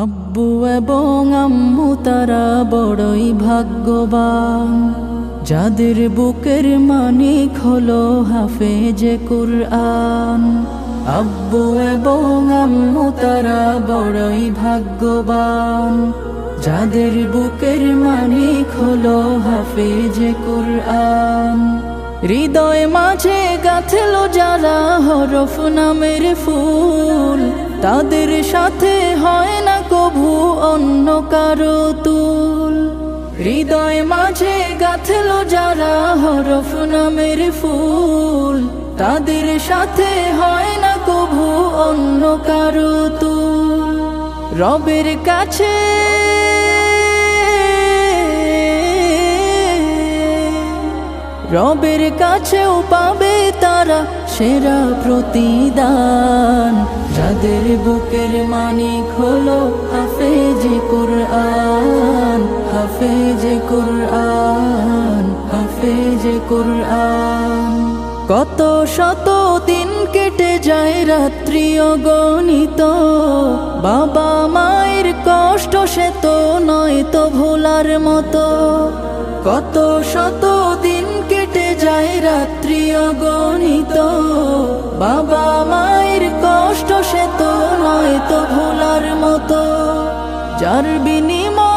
আব্বু এবং আম্মু তারা বড়ই ভাগ্যবান, যাদের বুকের মানিক হলো হাফেজে কুরআন। আব্বু এবং আম্মু তারা বড়ই ভাগ্যবান, যাদের বুকের মানিক হলো হাফেজে কুরআন। হৃদয় মাঝে গাঁথলো যারা হরফ নামের ফুল, তাদের সাথে হয় না কভু অন্য কারো তুল। হৃদয় মাঝে গাঁথলো যারা হরফ নামের ফুল, তাদের সাথে হয় না কভু অন্য কারো তুল। রবের কাছে রবের কাছেও পাবে তারা সেরা প্রতিদান, যাদের বুকের মানিক হলো হাফেজে কুরআন, হাফেজে কুরআন, হাফেজে কুরআন। কত শত দিন কেটে যায় রাত্রি অগণিত, বাবা মায়ের কষ্ট সে তো নয় তো ভোলার মতো। কত শত দিন কেটে যায় রাত্রি অগণিত, বাবা মায়ের কষ্ট সে তো নয় তো ভোলার মতো। যার বিনিময়